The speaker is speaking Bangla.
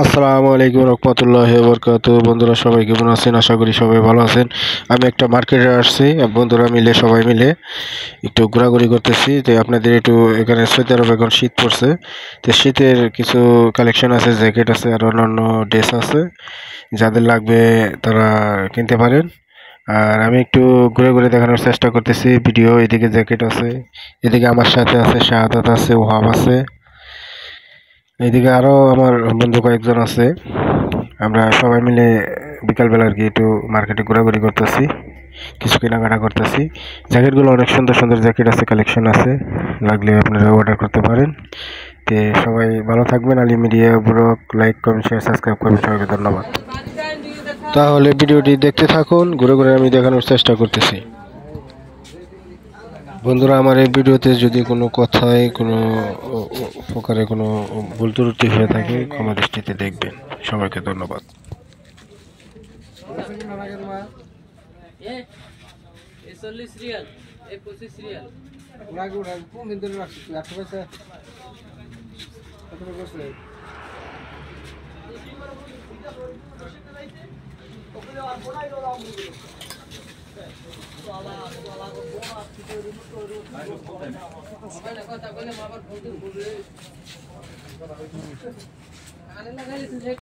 আসসালামু আলাইকুম রহমতুল্লাহি ওয়া বারাকাতুহু। বন্ধুরা সবাই কেমন আছেন? আশা করি সবাই ভালো আছেন। আমি একটা মার্কেটে আসছি, বন্ধুরা মিলে সবাই মিলে একটু ঘোরাঘুরি করতেছি। তো আপনাদের একটু এখানে সৌদি আরবে এখন শীত পড়ছে, তো শীতের কিছু কালেকশন আছে, জ্যাকেট আছে আর অন্যান্য ড্রেস আছে। যাদের লাগবে তারা কিনতে পারেন। আর আমি একটু ঘুরে ঘুরে দেখানোর চেষ্টা করতেছি ভিডিও। এদিকে জ্যাকেট আছে, এদিকে আমার সাথে আছে শাহাদাত আছে, ওহাব আছে, এইদিকে আরো আমার বন্ধু কয়েকজন আছে। আমরা সবাই মিলে বিকালবেলা আর কি একটু মার্কেটে ঘোরাঘুরি করতেছি, কিছু কেনাকাটা করতেছি। জ্যাকেটগুলো অনেক সুন্দর সুন্দর জ্যাকেট আছে, কালেকশন আছে, লাগলে আপনারা অর্ডার করতে পারেন। তো সবাই ভালো থাকবেন। Ali media blog like comment share subscribe করবেন। সবাইকে ধন্যবাদ। তাহলে ভিডিওটি দেখতে থাকুন, ঘুরে ঘুরে আমি দেখানোর চেষ্টা করতেছি। বন্ধুরা, আমার এই ভিডিওতে যদি কোনো কথায় কোনো প্রকারে কোনো ভুল ত্রুটি হয়ে থাকে ক্ষমা দৃষ্টিতে দেখবেন। সবাইকে ধন্যবাদ।